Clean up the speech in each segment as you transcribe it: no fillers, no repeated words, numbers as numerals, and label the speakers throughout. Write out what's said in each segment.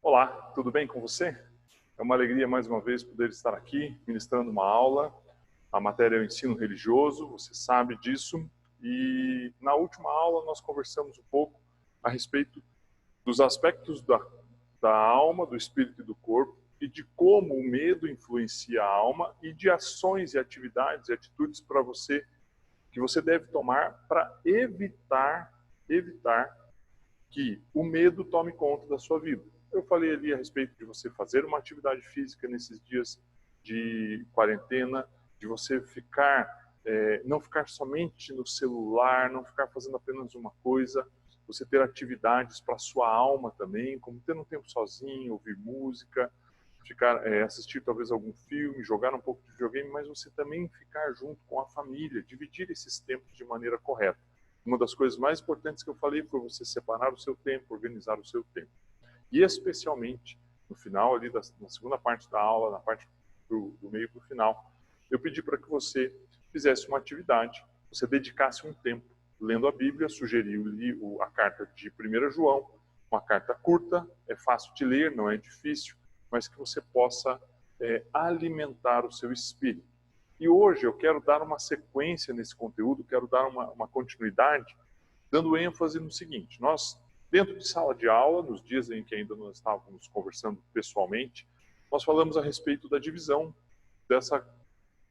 Speaker 1: Olá, tudo bem com você? É uma alegria mais uma vez poder estar aqui ministrando uma aula. A matéria é o ensino religioso, você sabe disso. E na última aula nós conversamos um pouco a respeito dos aspectos da alma, do espírito e do corpo e de como o medo influencia a alma e de ações e atividades e atitudes para você que você deve tomar para evitar que o medo tome conta da sua vida. Eu falei ali a respeito de você fazer uma atividade física nesses dias de quarentena, de você não ficar somente no celular, não ficar fazendo apenas uma coisa, você ter atividades para a sua alma também, como ter um tempo sozinho, ouvir música, assistir talvez algum filme, jogar um pouco de videogame, mas você também ficar junto com a família, dividir esses tempos de maneira correta. Uma das coisas mais importantes que eu falei foi você separar o seu tempo, organizar o seu tempo. E especialmente no final ali na segunda parte da aula, na parte do meio para o final, eu pedi para que você fizesse uma atividade, você dedicasse um tempo lendo a Bíblia, sugeri-lhe a carta de 1 João, uma carta curta, é fácil de ler, não é difícil, mas que você possa alimentar o seu espírito. E hoje eu quero dar uma sequência nesse conteúdo, quero dar uma continuidade, dando ênfase no seguinte: nós, dentro de sala de aula, nos dias em que ainda nós estávamos conversando pessoalmente, nós falamos a respeito da divisão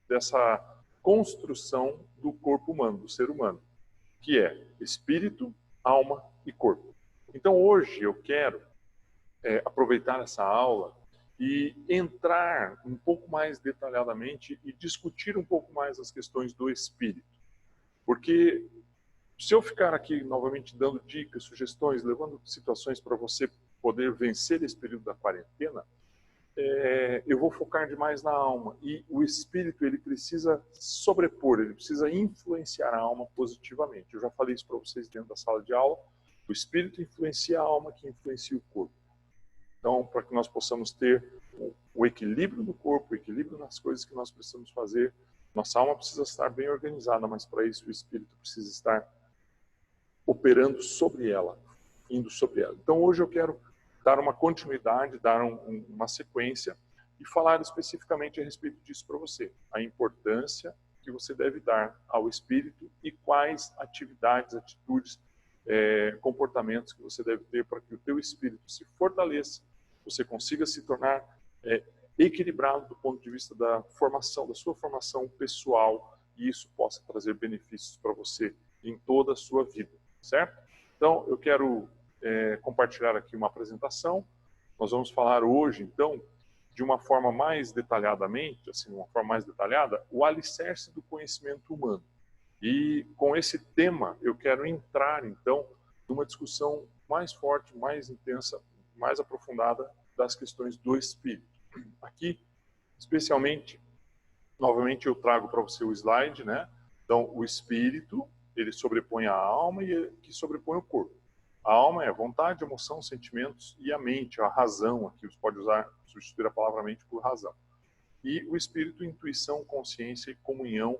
Speaker 1: dessa construção do corpo humano, do ser humano, que é espírito, alma e corpo. Então hoje eu quero aproveitar essa aula e entrar um pouco mais detalhadamente e discutir um pouco mais as questões do espírito. Porque se eu ficar aqui novamente dando dicas, sugestões, levando situações para você poder vencer esse período da quarentena, eu vou focar demais na alma. E o espírito, ele precisa sobrepor, ele precisa influenciar a alma positivamente. Eu já falei isso para vocês dentro da sala de aula. O espírito influencia a alma, que influencia o corpo. Então, para que nós possamos ter o equilíbrio do corpo, o equilíbrio nas coisas que nós precisamos fazer, nossa alma precisa estar bem organizada, mas para isso o espírito precisa estar operando sobre ela, indo sobre ela. Então hoje eu quero dar uma continuidade, dar uma sequência e falar especificamente a respeito disso para você. A importância que você deve dar ao espírito e quais atividades, atitudes, comportamentos que você deve ter para que o teu espírito se fortaleça, você consiga se tornar equilibrado do ponto de vista da formação, da sua formação pessoal, e isso possa trazer benefícios para você em toda a sua vida, certo? Então, eu quero compartilhar aqui uma apresentação. Nós vamos falar hoje, então, de uma forma mais detalhadamente, assim, uma forma mais detalhada, o alicerce do conhecimento humano. E com esse tema, eu quero entrar, então, numa discussão mais forte, mais intensa, mais aprofundada das questões do espírito. Aqui, especialmente, novamente eu trago para você o slide, né? Então, o espírito, ele sobrepõe a alma e que sobrepõe o corpo. A alma é a vontade, a emoção, os sentimentos e a mente, a razão. Aqui você pode substituir a palavra mente por razão. E o espírito, intuição, consciência e comunhão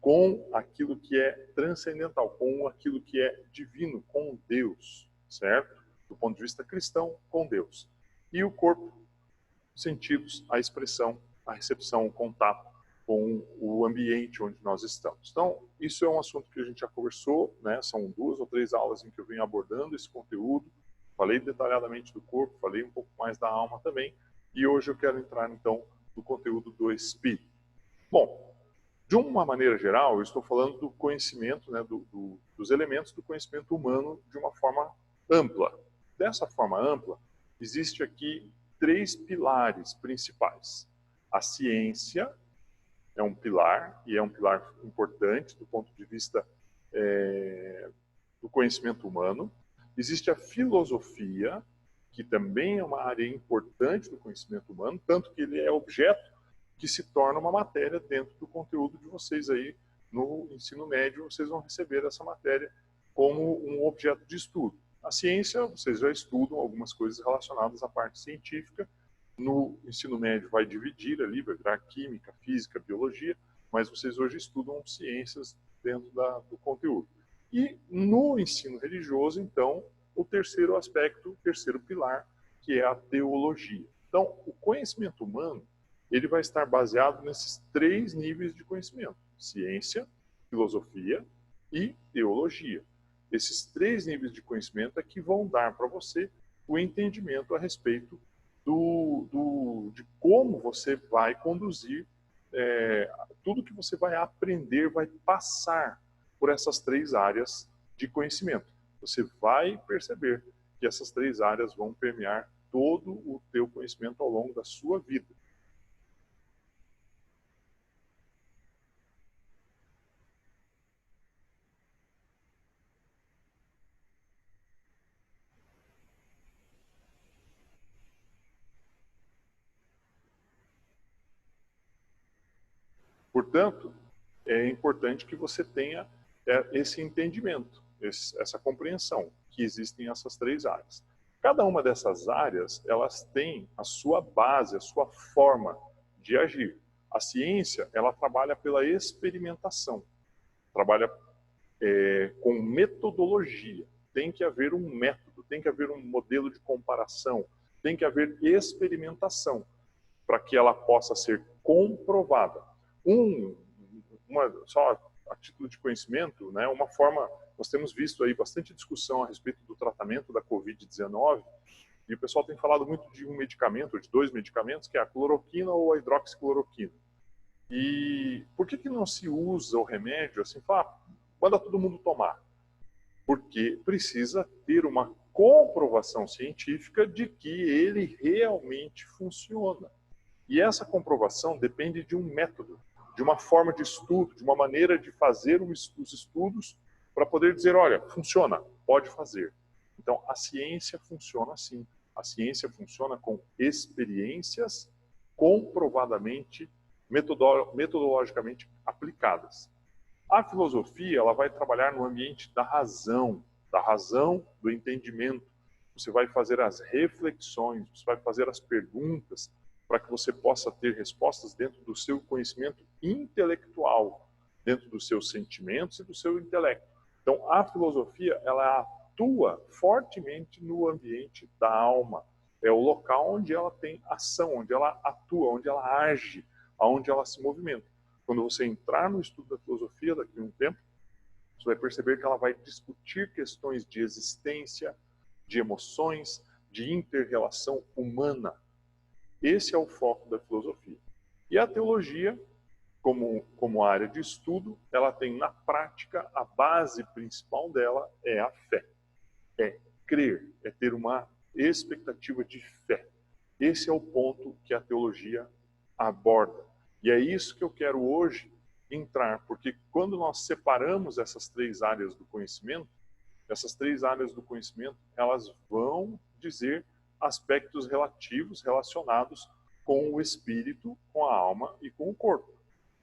Speaker 1: com aquilo que é transcendental, com aquilo que é divino, com Deus, certo? Do ponto de vista cristão, com Deus. E o corpo, sentidos, a expressão, a recepção, o contato com o ambiente onde nós estamos. Então, isso é um assunto que a gente já conversou, né? São 2 ou 3 aulas em que eu venho abordando esse conteúdo, falei detalhadamente do corpo, falei um pouco mais da alma também, e hoje eu quero entrar, então, no conteúdo do espírito. Bom, de uma maneira geral, eu estou falando do conhecimento, né, dos elementos do conhecimento humano de uma forma ampla. Dessa forma ampla, existe aqui 3 pilares principais. A ciência é um pilar, e é um pilar importante do ponto de vista do conhecimento humano. Existe a filosofia, que também é uma área importante do conhecimento humano, tanto que ele é objeto que se torna uma matéria dentro do conteúdo de vocês aí no ensino médio. Vocês vão receber essa matéria como um objeto de estudo. A ciência, vocês já estudam algumas coisas relacionadas à parte científica. No ensino médio vai dividir ali, vai virar química, física, biologia, mas vocês hoje estudam ciências dentro do conteúdo. E no ensino religioso, então, o terceiro aspecto, o terceiro pilar, que é a teologia. Então, o conhecimento humano, ele vai estar baseado nesses 3 níveis de conhecimento: ciência, filosofia e teologia. Esses 3 níveis de conhecimento é que vão dar para você o entendimento a respeito de como você vai conduzir tudo que você vai aprender, vai passar por essas 3 áreas de conhecimento. Você vai perceber que essas 3 áreas vão permear todo o teu conhecimento ao longo da sua vida. Portanto, é importante que você tenha esse entendimento, essa compreensão, que existem essas 3 áreas. Cada uma dessas áreas, elas têm a sua base, a sua forma de agir. A ciência, ela trabalha pela experimentação, trabalha com metodologia. Tem que haver um método, tem que haver um modelo de comparação, tem que haver experimentação para que ela possa ser comprovada. Só a título de conhecimento, né, uma forma, nós temos visto aí bastante discussão a respeito do tratamento da Covid-19, e o pessoal tem falado muito de um medicamento, de 2 medicamentos, que é a cloroquina ou a hidroxicloroquina. E por que não se usa o remédio assim, manda todo mundo tomar? Porque precisa ter uma comprovação científica de que ele realmente funciona. E essa comprovação depende de um método, de uma forma de estudo, de uma maneira de fazer os estudos para poder dizer, olha, funciona, pode fazer. Então, a ciência funciona assim. A ciência funciona com experiências comprovadamente, metodologicamente aplicadas. A filosofia, ela vai trabalhar no ambiente da razão, do entendimento. Você vai fazer as reflexões, você vai fazer as perguntas para que você possa ter respostas dentro do seu conhecimento intelectual, dentro dos seus sentimentos e do seu intelecto. Então, a filosofia, ela atua fortemente no ambiente da alma. É o local onde ela tem ação, onde ela atua, onde ela age, onde ela se movimenta. Quando você entrar no estudo da filosofia daqui a um tempo, você vai perceber que ela vai discutir questões de existência, de emoções, de inter-relação humana. Esse é o foco da filosofia. E a teologia, como área de estudo, ela tem na prática, a base principal dela é a fé. É crer, é ter uma expectativa de fé. Esse é o ponto que a teologia aborda. E é isso que eu quero hoje entrar, porque quando nós separamos essas 3 áreas do conhecimento, essas 3 áreas do conhecimento, elas vão dizer aspectos relativos, relacionados com o espírito, com a alma e com o corpo.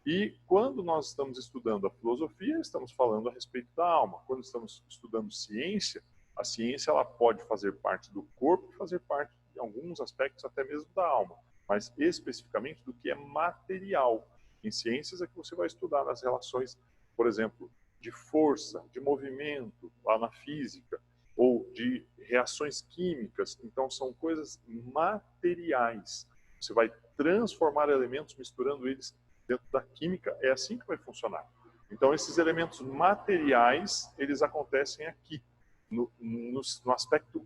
Speaker 1: E quando nós estamos estudando a filosofia, estamos falando a respeito da alma. Quando estamos estudando ciência, a ciência ela pode fazer parte do corpo e fazer parte, em alguns aspectos, até mesmo da alma, mas especificamente do que é material. Em ciências é que você vai estudar as relações, por exemplo, de força, de movimento, lá na física, ou de reações químicas. Então, são coisas materiais. Você vai transformar elementos, misturando eles dentro da química, é assim que vai funcionar. Então, esses elementos materiais, eles acontecem aqui, no aspecto,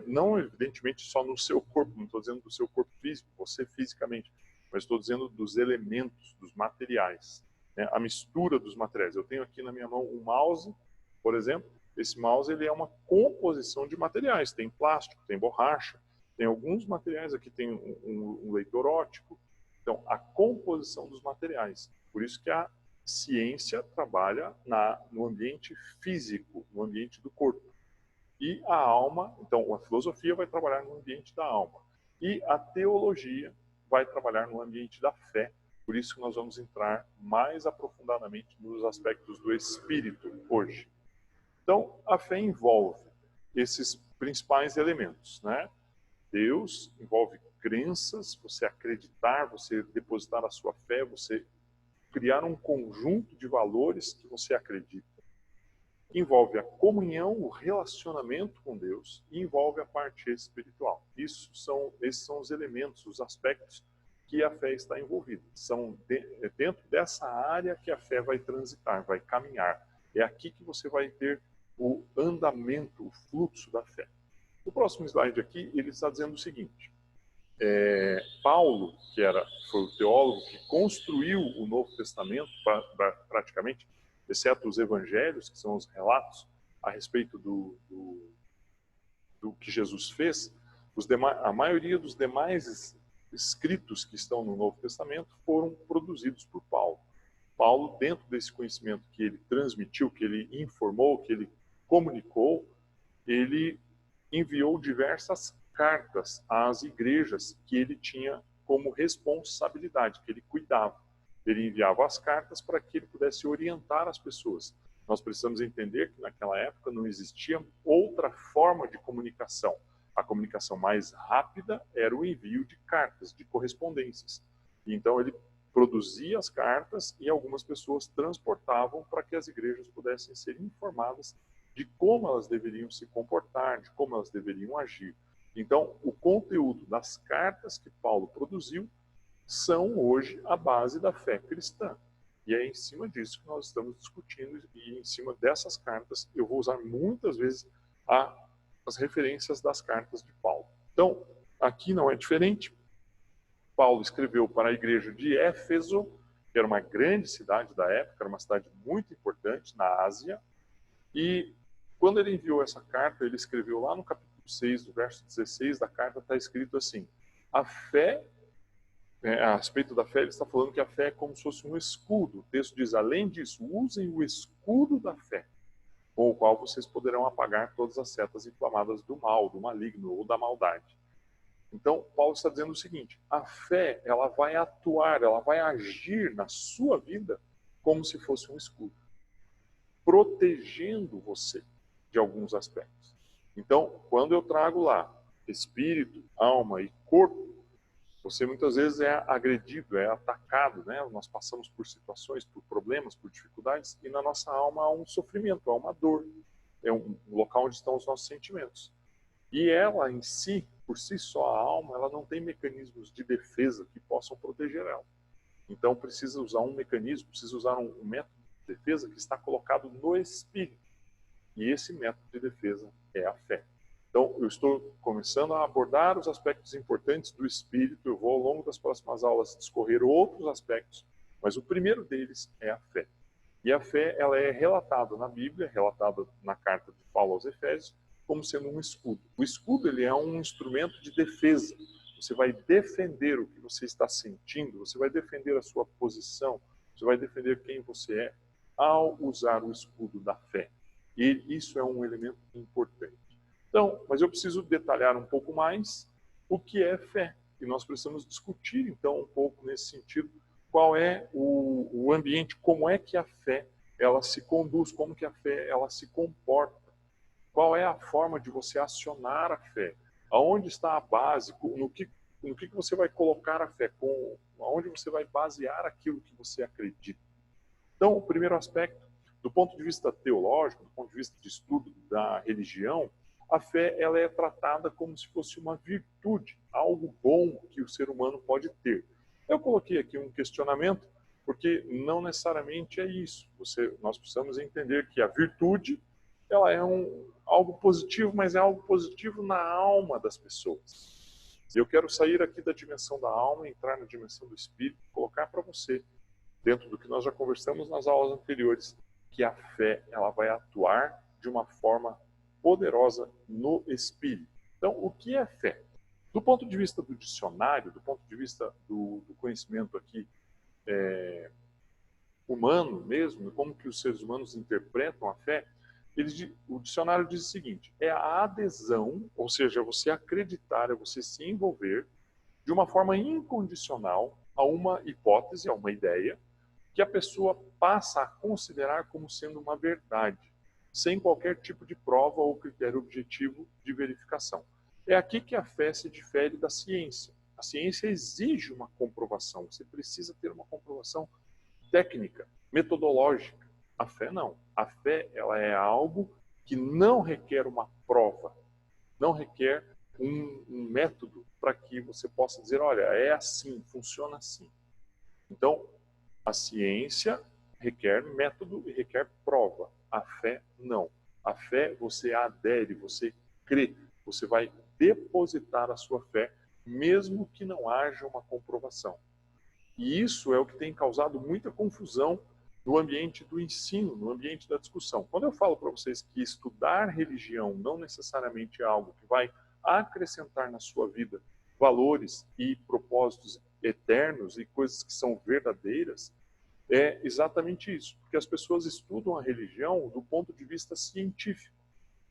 Speaker 1: não evidentemente só no seu corpo, não estou dizendo do seu corpo físico, você fisicamente, mas estou dizendo dos elementos, dos materiais, né? A mistura dos materiais. Eu tenho aqui na minha mão um mouse, por exemplo. Esse mouse ele é uma composição de materiais, tem plástico, tem borracha, tem alguns materiais aqui, tem um leitor óptico. Então, a composição dos materiais. Por isso que a ciência trabalha no ambiente físico, no ambiente do corpo. E a alma, então a filosofia vai trabalhar no ambiente da alma. E a teologia vai trabalhar no ambiente da fé. Por isso que nós vamos entrar mais aprofundadamente nos aspectos do espírito hoje. Então, a fé envolve esses principais elementos, né? Deus envolve crenças, você acreditar, você depositar a sua fé, você criar um conjunto de valores que você acredita. envolve a comunhão, o relacionamento com Deus e envolve a parte espiritual. Esses são os elementos, os aspectos que a fé está envolvida. São dentro dessa área que a fé vai transitar, vai caminhar. É aqui que você vai ter o andamento, o fluxo da fé. O próximo slide aqui, ele está dizendo o seguinte. Paulo, foi o teólogo que construiu o Novo Testamento, praticamente, exceto os evangelhos, que são os relatos a respeito do que Jesus fez, a maioria dos demais escritos que estão no Novo Testamento foram produzidos por Paulo. Paulo, dentro desse conhecimento que ele transmitiu, que ele informou, que ele comunicou, ele enviou diversas cartas às igrejas que ele tinha como responsabilidade, que ele cuidava. Ele enviava as cartas para que ele pudesse orientar as pessoas. Nós precisamos entender que naquela época não existia outra forma de comunicação. A comunicação mais rápida era o envio de cartas, de correspondências. Então ele produzia as cartas e algumas pessoas transportavam para que as igrejas pudessem ser informadas de como elas deveriam se comportar, de como elas deveriam agir. Então, o conteúdo das cartas que Paulo produziu são hoje a base da fé cristã. E é em cima disso que nós estamos discutindo, e em cima dessas cartas eu vou usar muitas vezes as referências das cartas de Paulo. Então, aqui não é diferente. Paulo escreveu para a igreja de Éfeso, que era uma grande cidade da época, era uma cidade muito importante na Ásia, e quando ele enviou essa carta, ele escreveu lá no capítulo 6, do verso 16 da carta, está escrito assim: a fé, a respeito da fé, ele está falando que a fé é como se fosse um escudo. O texto diz, além disso, usem o escudo da fé, com o qual vocês poderão apagar todas as setas inflamadas do mal, do maligno ou da maldade. Então, Paulo está dizendo o seguinte, a fé, ela vai atuar, ela vai agir na sua vida como se fosse um escudo, protegendo você de alguns aspectos. Então, quando eu trago lá espírito, alma e corpo, você muitas vezes é agredido, é atacado, né? Nós passamos por situações, por problemas, por dificuldades, e na nossa alma há um sofrimento, há uma dor. É um local onde estão os nossos sentimentos. E ela em si, por si só, a alma, ela não tem mecanismos de defesa que possam proteger ela. Então precisa usar um mecanismo, precisa usar um método de defesa que está colocado no espírito. E esse método de defesa é a fé. Então eu estou começando a abordar os aspectos importantes do espírito, eu vou ao longo das próximas aulas discorrer outros aspectos, mas o primeiro deles é a fé. E a fé, ela é relatada na Bíblia, relatada na carta de Paulo aos Efésios, como sendo um escudo. O escudo, ele é um instrumento de defesa. Você vai defender o que você está sentindo, você vai defender a sua posição, você vai defender quem você é, ao usar o escudo da fé. E isso é um elemento importante. Então, mas eu preciso detalhar um pouco mais o que é fé. E nós precisamos discutir, então, um pouco nesse sentido, qual é o ambiente, como é que a fé ela se conduz, como que a fé ela se comporta. Qual é a forma de você acionar a fé? Aonde está a base? No que você vai colocar a fé? Aonde você vai basear aquilo que você acredita? Então, o primeiro aspecto, do ponto de vista teológico, do ponto de vista de estudo da religião, a fé ela é tratada como se fosse uma virtude, algo bom que o ser humano pode ter. Eu coloquei aqui um questionamento, porque não necessariamente é isso. Nós precisamos entender que a virtude ela é algo positivo, mas é algo positivo na alma das pessoas. E eu quero sair aqui da dimensão da alma, entrar na dimensão do espírito, colocar para você, dentro do que nós já conversamos nas aulas anteriores, que a fé ela vai atuar de uma forma poderosa no espírito. Então, o que é fé? Do ponto de vista do dicionário, do ponto de vista do conhecimento aqui humano mesmo, como que os seres humanos interpretam a fé, o dicionário diz o seguinte, é a adesão, ou seja, você acreditar, é você se envolver de uma forma incondicional a uma hipótese, a uma ideia, que a pessoa passa a considerar como sendo uma verdade, sem qualquer tipo de prova ou critério objetivo de verificação. É aqui que a fé se difere da ciência. A ciência exige uma comprovação, você precisa ter uma comprovação técnica, metodológica. A fé não. A fé, ela é algo que não requer uma prova, não requer um método para que você possa dizer, olha, é assim, funciona assim. Então, a ciência requer método e requer prova. A fé, não. A fé, você adere, você crê, você vai depositar a sua fé, mesmo que não haja uma comprovação. E isso é o que tem causado muita confusão no ambiente do ensino, no ambiente da discussão. Quando eu falo para vocês que estudar religião não necessariamente é algo que vai acrescentar na sua vida valores e propósitos eternos e coisas que são verdadeiras, é exatamente isso. Porque as pessoas estudam a religião do ponto de vista científico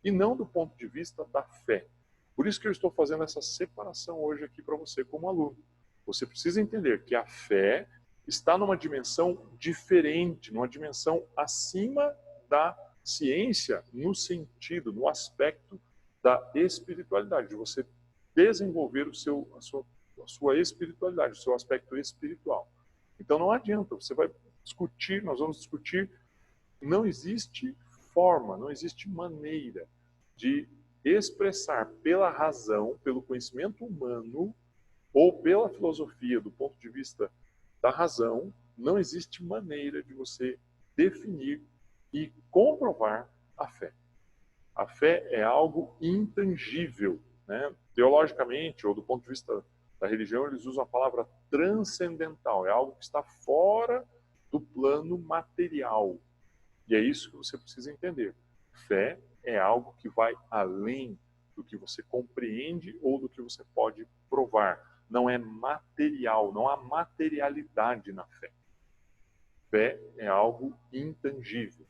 Speaker 1: e não do ponto de vista da fé. Por isso que eu estou fazendo essa separação hoje aqui para você como aluno. Você precisa entender que a fé está numa dimensão diferente, numa dimensão acima da ciência, no sentido, no aspecto da espiritualidade, de você desenvolver a sua espiritualidade, o seu aspecto espiritual. Então não adianta, você vai discutir, nós vamos discutir, não existe forma, não existe maneira de expressar pela razão, pelo conhecimento humano, ou pela filosofia, do ponto de vista da razão, não existe maneira de você definir e comprovar a fé. A fé é algo intangível, né? Teologicamente, ou do ponto de vista da religião, eles usam a palavra transcendental, é algo que está fora do plano material. E é isso que você precisa entender. Fé é algo que vai além do que você compreende ou do que você pode provar. Não é material, não há materialidade na fé. Fé é algo intangível.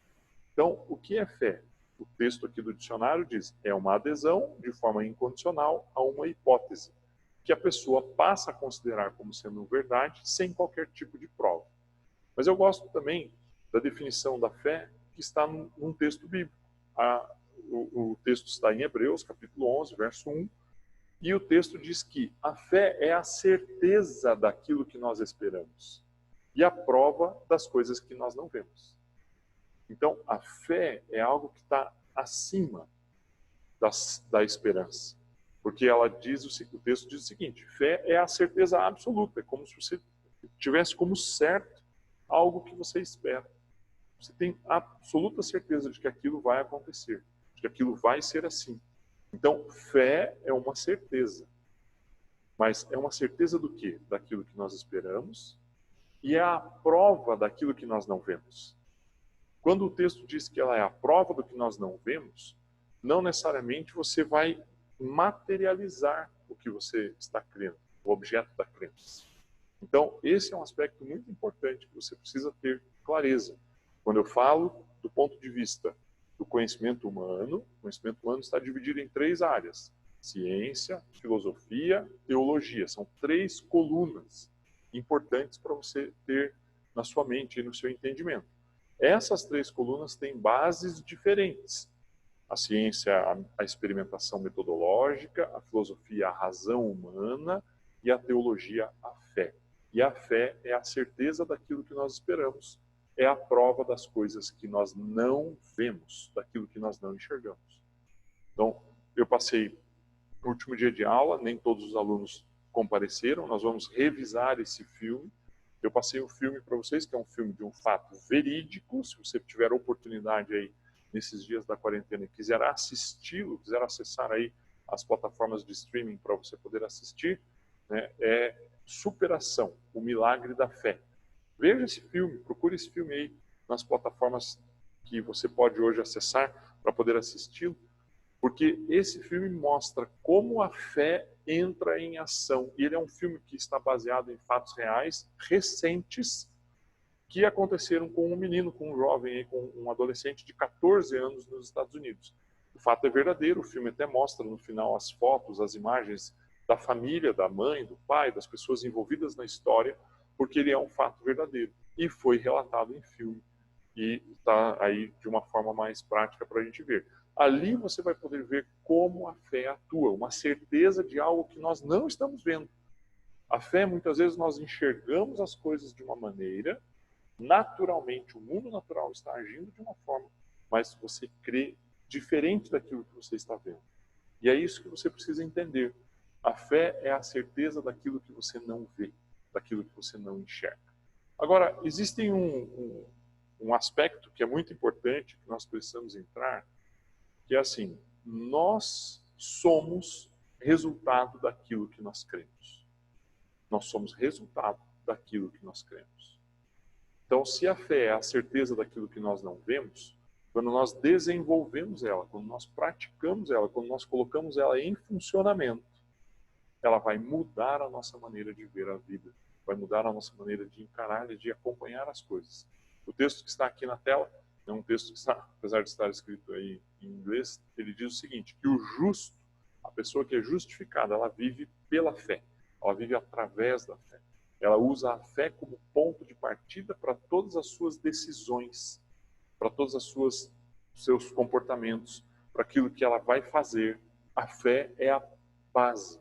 Speaker 1: Então, o que é fé? O texto aqui do dicionário diz, é uma adesão de forma incondicional a uma hipótese, que a pessoa passa a considerar como sendo verdade sem qualquer tipo de prova. Mas eu gosto também da definição da fé que está num texto bíblico. O texto está em Hebreus, capítulo 11, verso 1, e o texto diz que a fé é a certeza daquilo que nós esperamos e a prova das coisas que nós não vemos. Então, a fé é algo que está acima da esperança. Porque ela diz, o texto diz o seguinte, fé é a certeza absoluta, é como se você tivesse como certo algo que você espera. Você tem absoluta certeza de que aquilo vai acontecer, de que aquilo vai ser assim. Então, fé é uma certeza. Mas é uma certeza do quê? Daquilo que nós esperamos e é a prova daquilo que nós não vemos. Quando o texto diz que ela é a prova do que nós não vemos, não necessariamente você vai materializar o que você está crendo, o objeto da crença. Então, esse é um aspecto muito importante que você precisa ter clareza. Quando eu falo do ponto de vista do conhecimento humano, o conhecimento humano está dividido em 3 áreas. Ciência, filosofia, teologia. São 3 colunas importantes para você ter na sua mente e no seu entendimento. Essas 3 colunas têm bases diferentes. A ciência, a experimentação metodológica, a filosofia, a razão humana e a teologia, a fé. E a fé é a certeza daquilo que nós esperamos, é a prova das coisas que nós não vemos, daquilo que nós não enxergamos. Então, eu passei no último dia de aula, nem todos os alunos compareceram, nós vamos revisar esse filme. Eu passei um filme para vocês, que é um filme de um fato verídico. Se você tiver oportunidade aí, nesses dias da quarentena, e quiser assisti-lo, quiser acessar aí as plataformas de streaming para você poder assistir, né, é Superação, o Milagre da Fé. Veja esse filme, procure esse filme aí nas plataformas que você pode hoje acessar para poder assisti-lo, porque esse filme mostra como a fé entra em ação. E ele é um filme que está baseado em fatos reais, recentes, que aconteceram com um menino, com um jovem, com um adolescente de 14 anos nos Estados Unidos. O fato é verdadeiro, o filme até mostra no final as fotos, as imagens da família, da mãe, do pai, das pessoas envolvidas na história, porque ele é um fato verdadeiro. E foi relatado em filme. E está aí de uma forma mais prática para a gente ver. Ali você vai poder ver como a fé atua, uma certeza de algo que nós não estamos vendo. A fé, muitas vezes, nós enxergamos as coisas de uma maneira Naturalmente, o mundo natural está agindo de uma forma, mas você crê diferente daquilo que você está vendo. E é isso que você precisa entender. A fé é a certeza daquilo que você não vê, daquilo que você não enxerga. Agora, existe um aspecto que é muito importante, que nós precisamos entrar, que é assim, nós somos resultado daquilo que nós cremos. Nós somos resultado daquilo que nós cremos. Então, se a fé é a certeza daquilo que nós não vemos, quando nós desenvolvemos ela, quando nós praticamos ela, quando nós colocamos ela em funcionamento, ela vai mudar a nossa maneira de ver a vida, vai mudar a nossa maneira de encarar e de acompanhar as coisas. O texto que está aqui na tela é um texto que está, apesar de estar escrito aí em inglês, ele diz o seguinte, que o justo, a pessoa que é justificada, ela vive pela fé, ela vive através da fé. Ela usa a fé como ponto de partida para todas as suas decisões, para todos os seus comportamentos, para aquilo que ela vai fazer. A fé é a base.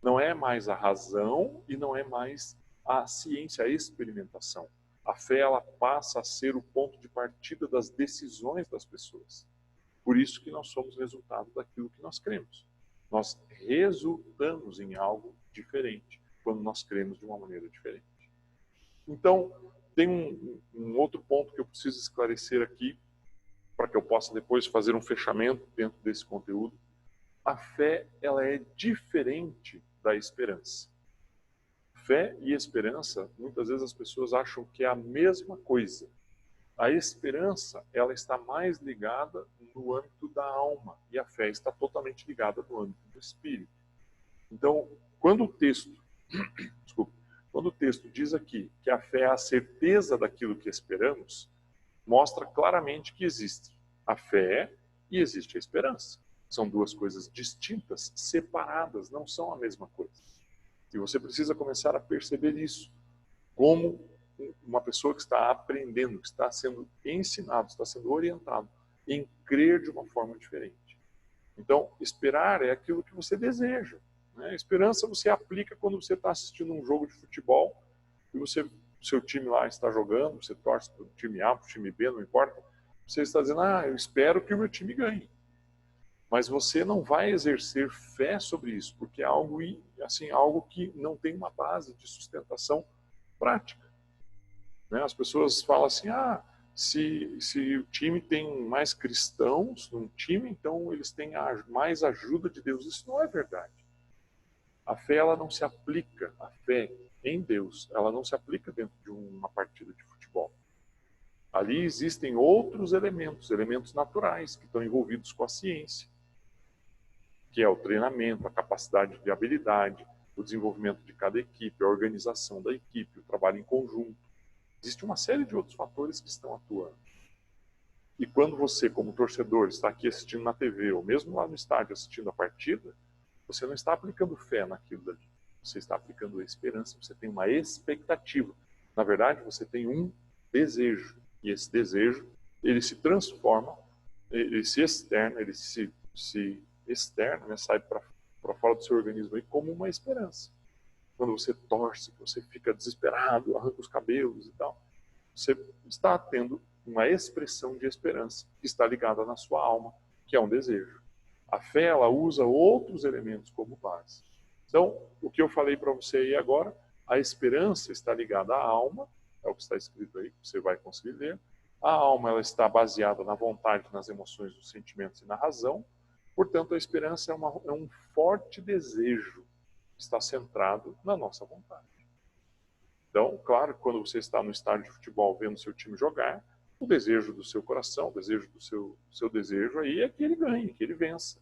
Speaker 1: Não é mais a razão e não é mais a ciência, a experimentação. A fé, ela passa a ser o ponto de partida das decisões das pessoas. Por isso que nós somos resultado daquilo que nós cremos. Nós resultamos em algo diferente quando nós cremos de uma maneira diferente. Então, tem um outro ponto que eu preciso esclarecer aqui, para que eu possa depois fazer um fechamento dentro desse conteúdo. A fé, ela é diferente da esperança. Fé e esperança, muitas vezes as pessoas acham que é a mesma coisa. A esperança, ela está mais ligada no âmbito da alma, e a fé está totalmente ligada no âmbito do espírito. Então, quando o texto diz aqui que a fé é a certeza daquilo que esperamos, mostra claramente que existe a fé e existe a esperança. São duas coisas distintas, separadas, não são a mesma coisa. E você precisa começar a perceber isso, como uma pessoa que está aprendendo, que está sendo ensinado, está sendo orientado em crer de uma forma diferente. Então, esperar é aquilo que você deseja. Né? Esperança você aplica quando você está assistindo um jogo de futebol e seu time lá está jogando, você torce para o time A, para o time B, não importa. Você está dizendo, eu espero que o meu time ganhe. Mas você não vai exercer fé sobre isso, porque é algo, assim, algo que não tem uma base de sustentação prática. Né? As pessoas falam assim, se o time tem mais cristãos num time, então eles têm mais ajuda de Deus. Isso não é verdade. A fé, ela não se aplica, a fé em Deus, ela não se aplica dentro de uma partida de futebol. Ali existem outros elementos naturais, que estão envolvidos com a ciência, que é o treinamento, a capacidade de habilidade, o desenvolvimento de cada equipe, a organização da equipe, o trabalho em conjunto. Existe uma série de outros fatores que estão atuando. E quando você, como torcedor, está aqui assistindo na TV, ou mesmo lá no estádio assistindo a partida, você não está aplicando fé naquilo dali. Você está aplicando esperança, você tem uma expectativa. Na verdade, você tem um desejo. E esse desejo, ele se transforma, ele se externa, ele se externa, né, sai para fora do seu organismo aí como uma esperança. Quando você torce, você fica desesperado, arranca os cabelos e tal, você está tendo uma expressão de esperança que está ligada na sua alma, que é um desejo. A fé, ela usa outros elementos como base. Então, o que eu falei para você aí agora, a esperança está ligada à alma, é o que está escrito aí, que você vai conseguir ler. A alma, ela está baseada na vontade, nas emoções, nos sentimentos e na razão. Portanto, a esperança é um forte desejo que está centrado na nossa vontade. Então, claro, quando você está no estádio de futebol vendo seu time jogar, o desejo do seu coração, o desejo do seu desejo aí é que ele ganhe, que ele vença.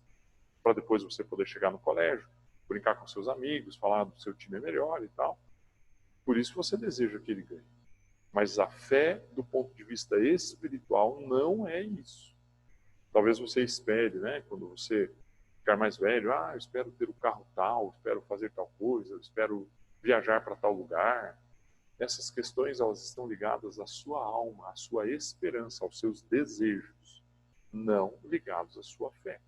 Speaker 1: Para depois você poder chegar no colégio, brincar com seus amigos, falar do seu time é melhor e tal. Por isso você deseja que ele ganhe. Mas a fé, do ponto de vista espiritual, não é isso. Talvez você espere, né, quando você ficar mais velho, eu espero ter o carro tal, espero fazer tal coisa, eu espero viajar para tal lugar. Essas questões, elas estão ligadas à sua alma, à sua esperança, aos seus desejos, não ligados à sua fé.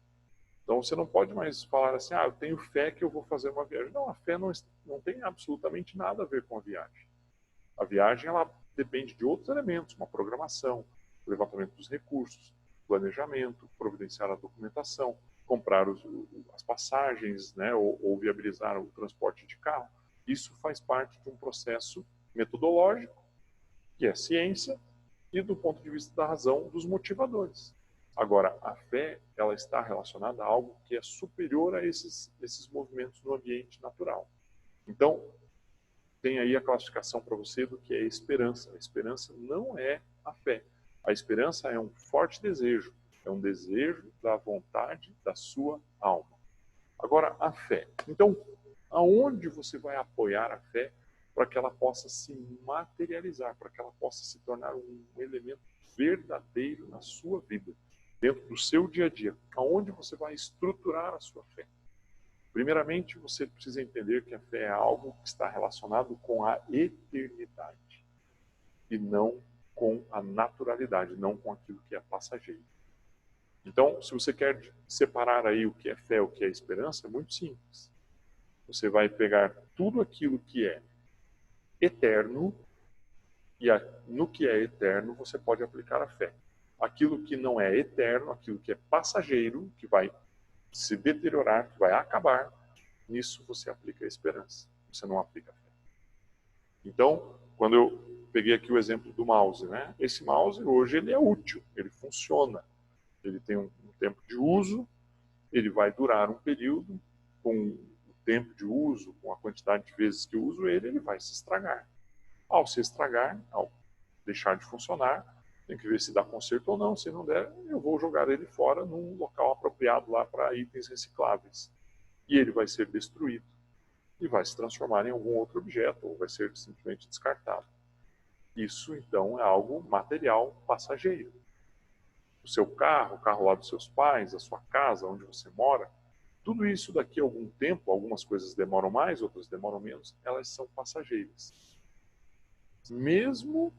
Speaker 1: Então você não pode mais falar assim, eu tenho fé que eu vou fazer uma viagem. Não, a fé não tem absolutamente nada a ver com a viagem. A viagem, ela depende de outros elementos, uma programação, o levantamento dos recursos, planejamento, providenciar a documentação, comprar as passagens, né, ou viabilizar o transporte de carro. Isso faz parte de um processo metodológico, que é ciência, e do ponto de vista da razão, dos motivadores. Agora, a fé, ela está relacionada a algo que é superior a esses movimentos no ambiente natural. Então, tem aí a classificação para você do que é esperança. A esperança não é a fé. A esperança é um forte desejo, é um desejo da vontade da sua alma. Agora, a fé. Então, aonde você vai apoiar a fé para que ela possa se materializar, para que ela possa se tornar um elemento verdadeiro na sua vida, dentro do seu dia a dia? Aonde você vai estruturar a sua fé? Primeiramente, você precisa entender que a fé é algo que está relacionado com a eternidade e não com a naturalidade, não com aquilo que é passageiro. Então, se você quer separar aí o que é fé e o que é esperança, é muito simples. Você vai pegar tudo aquilo que é eterno e no que é eterno você pode aplicar a fé. Aquilo que não é eterno, aquilo que é passageiro, que vai se deteriorar, que vai acabar, nisso você aplica a esperança. Você não aplica a fé. Então, quando eu peguei aqui o exemplo do mouse, né? Esse mouse hoje ele é útil, ele funciona. Ele tem um tempo de uso, ele vai durar um período, com o tempo de uso, com a quantidade de vezes que eu uso ele, ele vai se estragar. Ao se estragar, ao deixar de funcionar, tem que ver se dá conserto ou não. Se não der, eu vou jogar ele fora num local apropriado lá para itens recicláveis. E ele vai ser destruído e vai se transformar em algum outro objeto, ou vai ser simplesmente descartado. Isso, então, é algo material passageiro. O seu carro, o carro lá dos seus pais, a sua casa, onde você mora, tudo isso daqui a algum tempo, algumas coisas demoram mais, outras demoram menos, elas são passageiras. Mesmo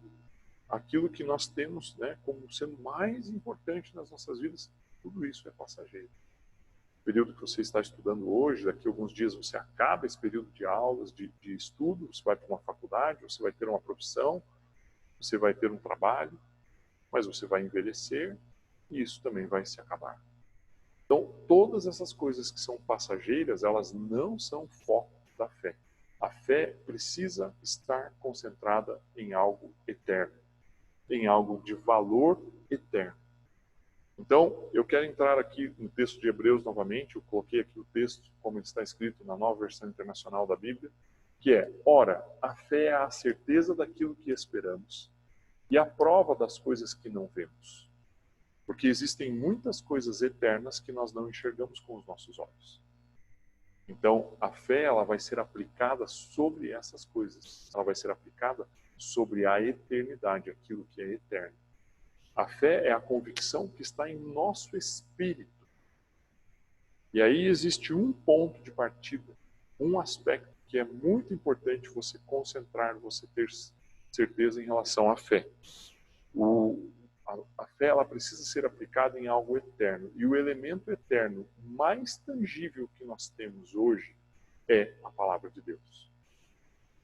Speaker 1: aquilo que nós temos, né, como sendo mais importante nas nossas vidas, tudo isso é passageiro. O período que você está estudando hoje, daqui a alguns dias você acaba esse período de aulas, de estudo, você vai para uma faculdade, você vai ter uma profissão, você vai ter um trabalho, mas você vai envelhecer e isso também vai se acabar. Então, todas essas coisas que são passageiras, elas não são foco da fé. A fé precisa estar concentrada em algo eterno, em algo de valor eterno. Então, eu quero entrar aqui no texto de Hebreus novamente, eu coloquei aqui o texto como ele está escrito na Nova Versão Internacional da Bíblia, que é: ora, a fé é a certeza daquilo que esperamos e a prova das coisas que não vemos. Porque existem muitas coisas eternas que nós não enxergamos com os nossos olhos. Então, a fé ela vai ser aplicada sobre essas coisas. Ela vai ser aplicada sobre a eternidade, aquilo que é eterno. A fé é a convicção que está em nosso espírito. E aí existe um ponto de partida, um aspecto que é muito importante você concentrar, você ter certeza em relação à fé. A fé ela precisa ser aplicada em algo eterno. E o elemento eterno mais tangível que nós temos hoje é a palavra de Deus.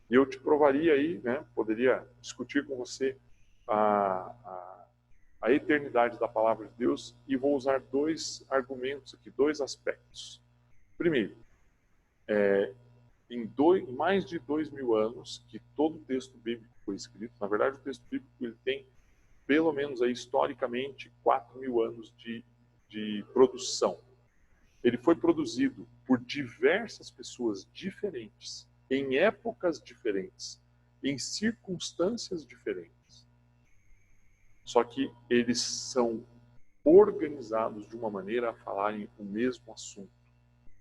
Speaker 1: E eu te provaria aí, né, poderia discutir com você a eternidade da palavra de Deus e vou usar dois argumentos aqui, dois aspectos. Primeiro, em mais de 2000 anos que todo o texto bíblico foi escrito, na verdade o texto bíblico ele tem pelo menos aí, historicamente 4000 anos de produção. Ele foi produzido por diversas pessoas diferentes, em épocas diferentes, em circunstâncias diferentes. Só que eles são organizados de uma maneira a falarem o mesmo assunto.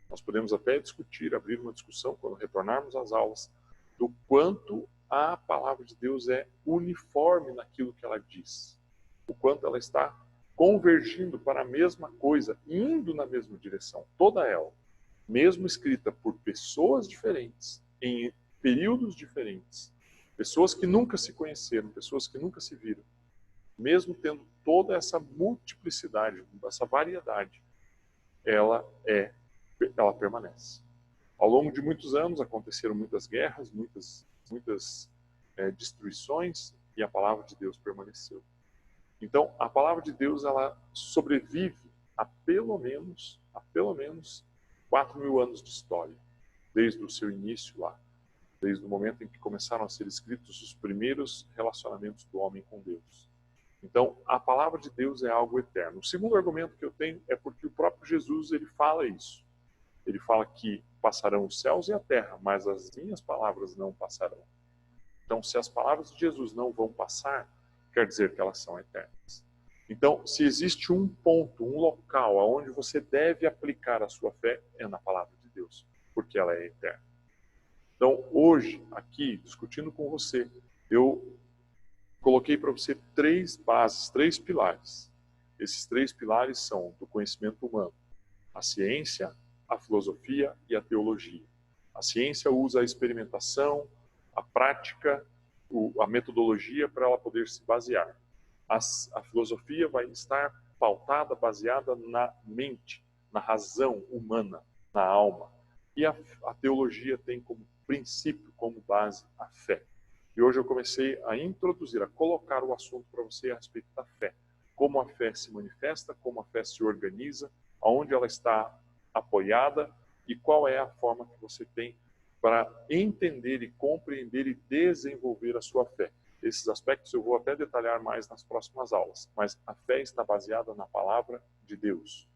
Speaker 1: Nós podemos até discutir, abrir uma discussão, quando retornarmos às aulas, do quanto a palavra de Deus é uniforme naquilo que ela diz. O quanto ela está convergindo para a mesma coisa, indo na mesma direção, toda ela, mesmo escrita por pessoas diferentes, em períodos diferentes, pessoas que nunca se conheceram, pessoas que nunca se viram, mesmo tendo toda essa multiplicidade, essa variedade, ela permanece. Ao longo de muitos anos aconteceram muitas guerras, muitas destruições, e a palavra de Deus permaneceu. Então, a palavra de Deus, ela sobrevive a pelo menos 4.000 anos de história, desde o seu início lá, desde o momento em que começaram a ser escritos os primeiros relacionamentos do homem com Deus. Então, a palavra de Deus é algo eterno. O segundo argumento que eu tenho é porque o próprio Jesus, ele fala isso. Ele fala que passarão os céus e a terra, mas as minhas palavras não passarão. Então, se as palavras de Jesus não vão passar, quer dizer que elas são eternas. Então, se existe um ponto, um local onde você deve aplicar a sua fé, é na palavra de Deus, porque ela é eterna. Então, hoje, aqui, discutindo com você, eu coloquei para você 3 bases, 3 pilares. Esses 3 pilares são do conhecimento humano: a ciência, a filosofia e a teologia. A ciência usa a experimentação, a prática, a metodologia para ela poder se basear. A filosofia vai estar pautada, baseada na mente, na razão humana, na alma. E a teologia tem como princípio, como base, a fé. E hoje eu comecei a introduzir, a colocar o assunto para você a respeito da fé. Como a fé se manifesta, como a fé se organiza, aonde ela está apoiada e qual é a forma que você tem para entender e compreender e desenvolver a sua fé. Esses aspectos eu vou até detalhar mais nas próximas aulas, mas a fé está baseada na palavra de Deus.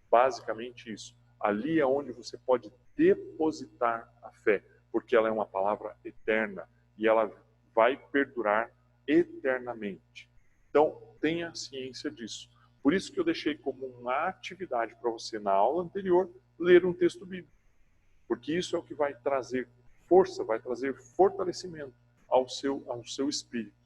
Speaker 1: Basicamente isso. Ali é onde você pode depositar a fé, porque ela é uma palavra eterna e ela vai perdurar eternamente. Então, tenha ciência disso. Por isso que eu deixei como uma atividade para você na aula anterior ler um texto bíblico. Porque isso é o que vai trazer força, vai trazer fortalecimento ao seu espírito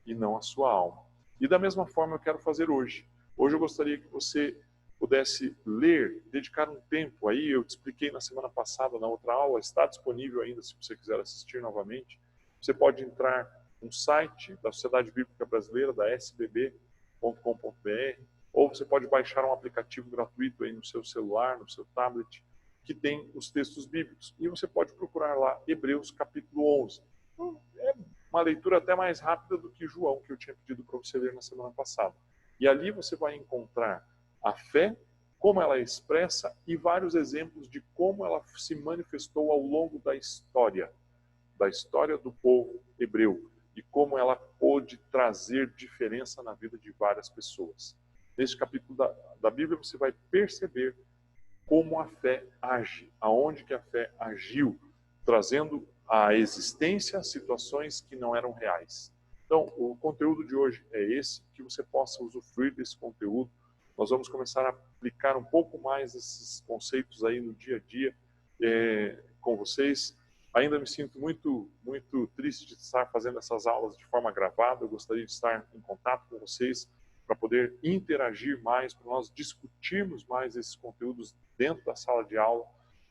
Speaker 1: e não à sua alma. E da mesma forma eu quero fazer hoje. Hoje eu gostaria que você pudesse ler, dedicar um tempo aí, eu te expliquei na semana passada, na outra aula, está disponível ainda se você quiser assistir novamente. Você pode entrar no site da Sociedade Bíblica Brasileira, da sbb.com.br, ou você pode baixar um aplicativo gratuito aí no seu celular, no seu tablet, que tem os textos bíblicos. E você pode procurar lá Hebreus capítulo 11. É uma leitura até mais rápida do que João, que eu tinha pedido para você ler na semana passada. E ali você vai encontrar a fé, como ela é expressa e vários exemplos de como ela se manifestou ao longo da história do povo hebreu e como ela pôde trazer diferença na vida de várias pessoas. Neste capítulo da Bíblia você vai perceber como a fé age, aonde que a fé agiu, trazendo à existência situações que não eram reais. Então, o conteúdo de hoje é esse, que você possa usufruir desse conteúdo. Nós vamos começar a aplicar um pouco mais esses conceitos aí no dia a dia com vocês. Ainda me sinto muito triste de estar fazendo essas aulas de forma gravada. Eu gostaria de estar em contato com vocês para poder interagir mais, para nós discutirmos mais esses conteúdos dentro da sala de aula.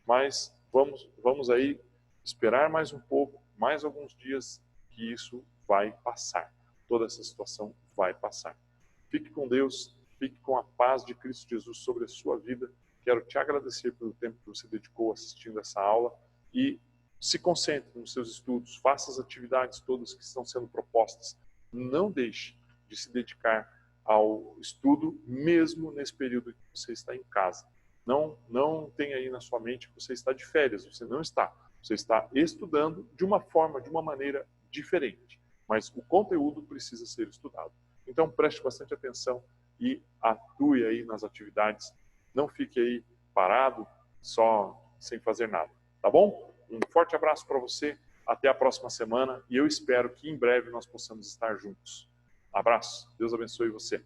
Speaker 1: Mas vamos aí esperar mais um pouco, mais alguns dias, que isso vai passar. Toda essa situação vai passar. Fique com Deus, fique com a paz de Cristo Jesus sobre a sua vida. Quero te agradecer pelo tempo que você dedicou assistindo essa aula e se concentre nos seus estudos, faça as atividades todas que estão sendo propostas. Não deixe de se dedicar ao estudo, mesmo nesse período em que você está em casa. Não tenha aí na sua mente que você está de férias, você não está. Você está estudando de uma forma, de uma maneira diferente. Mas o conteúdo precisa ser estudado. Então preste bastante atenção e atue aí nas atividades. Não fique aí parado, só sem fazer nada. Tá bom? Um forte abraço para você. Até a próxima semana. E eu espero que em breve nós possamos estar juntos. Abraço. Deus abençoe você.